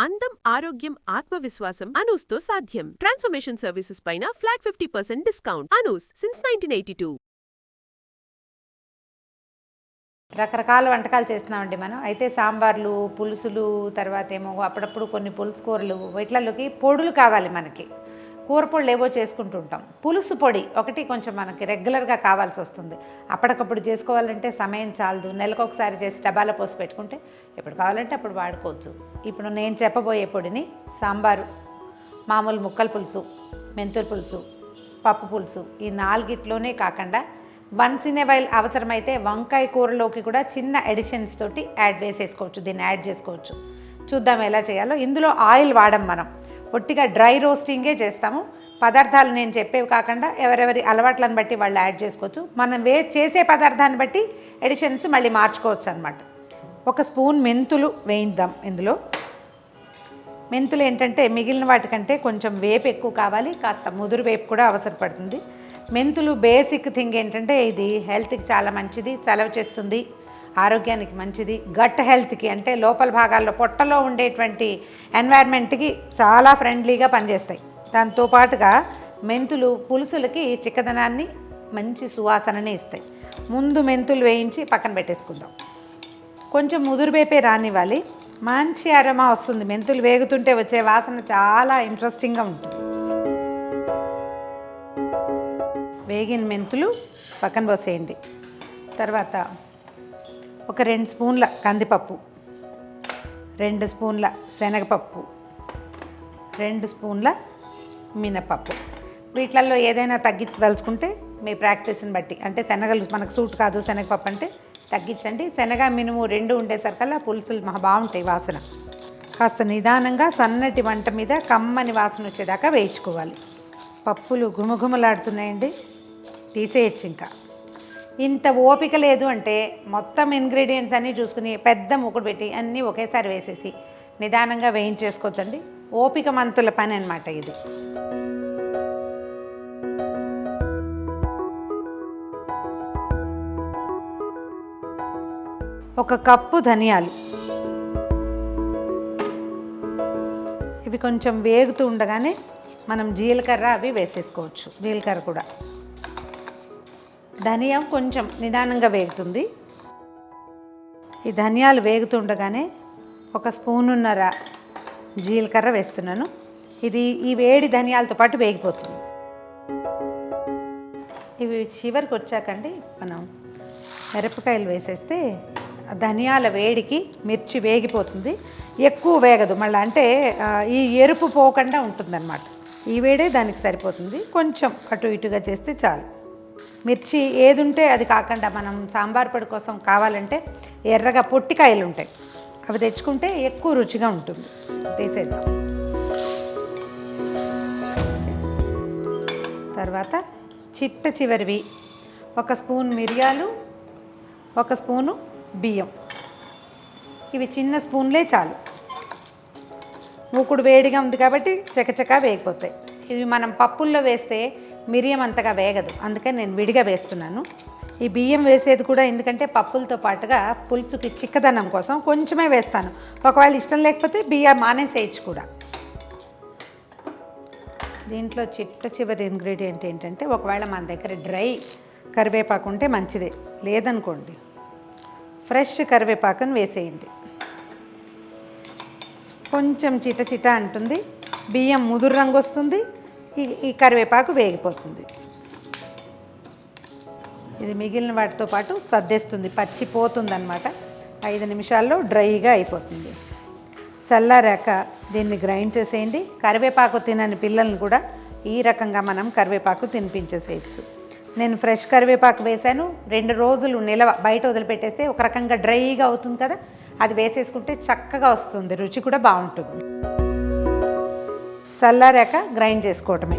అందం, ఆరోగ్యం, ఆత్మవిశ్వాసం అనూస్తో సాధ్యం. ట్రాన్స్ఫర్మేషన్ సర్వీసెస్ పైన ఫ్లాట్ 50% డిస్కౌంట్. అనూస్ సిన్స్ 1982. రకరకాల వంటకాలు చేస్తున్నామండి మనం. అయితే సాంబార్లు, పులుసులు, తర్వాత ఏమో అప్పుడప్పుడు కొన్ని పులుసు కూరలు, వీటిలోకి పొడులు కావాలి మనకి. కూర పొడులు ఏవో చేసుకుంటూ ఉంటాం. పులుసు పొడి ఒకటి కొంచెం మనకి రెగ్యులర్గా కావాల్సి వస్తుంది. అప్పటికప్పుడు చేసుకోవాలంటే సమయం చాలదు. నెలకొకసారి చేసి డబ్బాలో పోసి పెట్టుకుంటే ఎప్పుడు కావాలంటే అప్పుడు వాడుకోవచ్చు. ఇప్పుడు నేను చెప్పబోయే పొడిని సాంబారు, మామూలు ముక్కల పులుసు, మెంతుల పులుసు, పప్పు పులుసు, ఈ నాలుగిట్లోనే కాకుండా వన్స్ ఇన్ ఏ వైల్ అవసరమైతే వంకాయ కూరలోకి కూడా చిన్న ఎడిషన్స్ తోటి వేసేసుకోవచ్చు. దీన్ని యాడ్ చేసుకోవచ్చు. చూద్దాం ఎలా చేయాలో. ఇందులో ఆయిల్ వాడం మనం, ఒట్టిగా డ్రై రోస్టింగే చేస్తాము. పదార్థాలు నేను చెప్పేవి కాకుండా ఎవరెవరి అలవాట్లను బట్టి వాళ్ళు యాడ్ చేసుకోవచ్చు. మనం చేసే పదార్థాన్ని బట్టి ఎడిషన్స్ మళ్ళీ మార్చుకోవచ్చు అనమాట. 1 స్పూన్ మెంతులు వేయిద్దాం. ఇందులో మెంతులు ఏంటంటే మిగిలిన వాటికంటే కొంచెం వేపు ఎక్కువ కావాలి, కాస్త ముదురు వేపు కూడా అవసరపడుతుంది. మెంతులు బేసిక్ థింగ్ ఏంటంటే ఇది హెల్త్కి చాలా మంచిది, చలవ చేస్తుంది, ఆరోగ్యానికి మంచిది, గట్ హెల్త్కి అంటే లోపల భాగాల్లో పొట్టలో ఉండేటువంటి ఎన్వైర్న్మెంట్కి చాలా ఫ్రెండ్లీగా పనిచేస్తాయి. దాంతోపాటుగా మెంతులు పులుసులకి చిక్కదనాన్ని, మంచి సువాసనని ఇస్తాయి. ముందు మెంతులు వేయించి పక్కన పెట్టేసుకుందాం. కొంచెం ముదురు వేపే రానివ్వాలి, మంచి అరోమా వస్తుంది. మెంతులు వేగుతుంటే వచ్చే వాసన చాలా ఇంట్రెస్టింగ్గా ఉంటుంది. వేగిన మెంతులు పక్కన పోసేయండి. తర్వాత ఒక 2 స్పూన్ల కందిపప్పు, 2 స్పూన్ల శనగపప్పు, 2 స్పూన్ల మినపప్పు. వీటిల్లో ఏదైనా తగ్గించదలుచుకుంటే మీ ప్రాక్టీస్ని బట్టి, అంటే శనగలు మనకు సూట్ కాదు, శనగపప్పు అంటే తగ్గించండి. శనగ, మినుము 2 ఉండేసరికల్లా పులుసులు మహా బాగుంటాయి వాసన. కాస్త నిదానంగా సన్నటి మంట మీద కమ్మని వాసన వచ్చేదాకా వేయించుకోవాలి. పప్పులు గుమగుమలాడుతున్నాయండి, తీసేయచ్చు. ఇంకా ఇంత ఓపిక లేదు అంటే మొత్తం ఇంగ్రీడియంట్స్ అన్నీ చూసుకుని పెద్ద మూకుడు పెట్టి అన్నీ ఒకేసారి వేసేసి నిదానంగా వేయించేసుకోవచ్చండి. ఓపిక మంతుల పని అన్నమాట ఇది. ఒక కప్పు ధనియాలు, ఇవి కొంచెం వేగుతూ ఉండగానే మనం జీలకర్ర అవి వేసేసుకోవచ్చు. జీలకర్ర కూడా, ధనియా కొంచెం నిదానంగా వేగుతుంది. ఈ ధనియాలు వేగుతుండగానే 1 స్పూనున్నర జీలకర్ర వేస్తున్నాను. ఇది ఈ వేడి ధనియాలతో పాటు వేగిపోతుంది. ఇవి చివరికి వచ్చాకండి మనం మిరపకాయలు వేసేస్తే ధనియాల వేడికి మిర్చి వేగిపోతుంది. ఎక్కువ వేగదు మళ్ళీ, అంటే ఈ ఎరుపు పోకుండా ఉంటుందన్నమాట. ఈ వేడే దానికి సరిపోతుంది. కొంచెం అటు ఇటుగా చేస్తే చాలు. మిర్చి ఏది ఉంటే అది కాకుండా మనం సాంబార్ పొడి కోసం కావాలంటే ఎర్రగా పొట్టికాయలు ఉంటాయి, అవి తెచ్చుకుంటే ఎక్కువ రుచిగా ఉంటుంది. తీసేద్దాం. తర్వాత చిట్ట చివరివి 1 స్పూన్ మిరియాలు, 1 స్పూను బియ్యం. ఇవి చిన్న స్పూన్లే చాలు. మూకుడు వేడిగా ఉంది కాబట్టి చకచకా వేగిపోతాయి. ఇవి మనం పప్పుల్లో వేస్తే మిరియం అంతగా వేగదు, అందుకని నేను విడిగా వేస్తున్నాను. ఈ బియ్యం వేసేది కూడా ఎందుకంటే పప్పులతో పాటుగా పులుసుకి చిక్కదనం కోసం కొంచెమే వేస్తాను. ఒకవేళ ఇష్టం లేకపోతే బియ్యం మానేసేయచ్చు కూడా. దీంట్లో చిట్ట చివరి ఇంగ్రీడియంట్ ఏంటంటే, ఒకవేళ మన దగ్గర డ్రై కరివేపాకు ఉంటే మంచిదే, లేదనుకోండి ఫ్రెష్ కరివేపాకుని వేసేయండి. కొంచెం చిట చిట అంటుంది, బియ్యం ముదురు రంగు వస్తుంది, ఈ కరివేపాకు వేగిపోతుంది. ఇది మిగిలిన వాటితో పాటు సర్దేస్తుంది, పచ్చిపోతుంది అన్నమాట. 5 నిమిషాల్లో డ్రైగా అయిపోతుంది. చల్లారాక దీన్ని గ్రైండ్ చేసేయండి. కరివేపాకు తినని పిల్లల్ని కూడా ఈ రకంగా మనం కరివేపాకు తినిపించేసేయచ్చు. నేను ఫ్రెష్ కరివేపాకు వేసాను. 2 రోజులు నిలవ బయట వదిలిపెట్టేస్తే ఒక రకంగా డ్రైగా అవుతుంది కదా, అది వేసేసుకుంటే చక్కగా వస్తుంది, రుచి కూడా బాగుంటుంది. చల్లారాక గ్రైండ్ చేసుకోవటమే.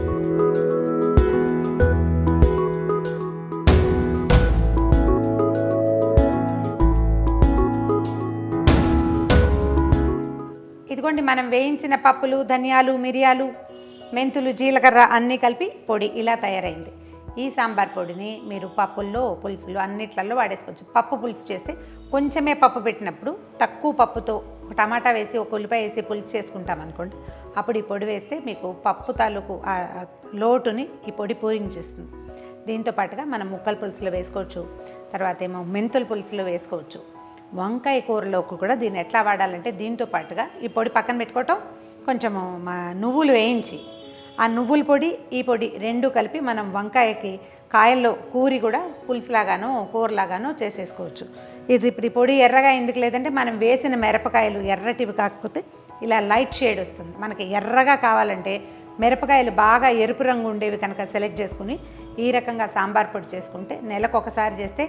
ఇదిగోండి మనం వేయించిన పప్పులు, ధనియాలు, మిరియాలు, మెంతులు, జీలకర్ర అన్నీ కలిపి పొడి ఇలా తయారైంది. ఈ సాంబార్ పొడిని మీరు పప్పుల్లో, పులుసులో అన్నిట్లలో వాడేసుకోవచ్చు. పప్పు పులుసు చేస్తే కొంచెమే పప్పు పెట్టినప్పుడు తక్కువ పప్పుతో ఒక టమాటా వేసి ఒక ఉల్లిపాయ వేసి పులుసు చేసుకుంటాం అనుకోండి, అప్పుడు ఈ పొడి వేస్తే మీకు పప్పు తాలూకు లోటుని ఈ పొడి పూరించేస్తుంది. దీంతో పాటుగా మనం ముక్కల పులుసులో వేసుకోవచ్చు, తర్వాత ఏమో మెంతుల పులుసులో వేసుకోవచ్చు. వంకాయ కూరలోకి కూడా దీన్ని ఎట్లా వాడాలంటే దీంతో పాటుగా ఈ పొడి పక్కన పెట్టుకోవటం, కొంచెము నువ్వులు వేయించి ఆ నువ్వుల పొడి ఈ పొడి రెండు కలిపి మనం వంకాయకి కాయల్లో కూరి కూడా పులుసులాగానో కూరలాగానో చేసేసుకోవచ్చు. ఇది ఇప్పుడు ఈ పొడి ఎర్రగా ఎందుకు లేదంటే మనం వేసిన మిరపకాయలు ఎర్రటివి కాకపోతే ఇలా లైట్ షేడ్ వస్తుంది. మనకి ఎర్రగా కావాలంటే మిరపకాయలు బాగా ఎరుపు రంగు ఉండేవి కనుక సెలెక్ట్ చేసుకుని ఈ రకంగా సాంబార్ పొడి చేసుకుంటే నెలకు ఒకసారి చేస్తే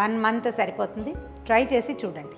1 మంత్ సరిపోతుంది. ట్రై చేసి చూడండి.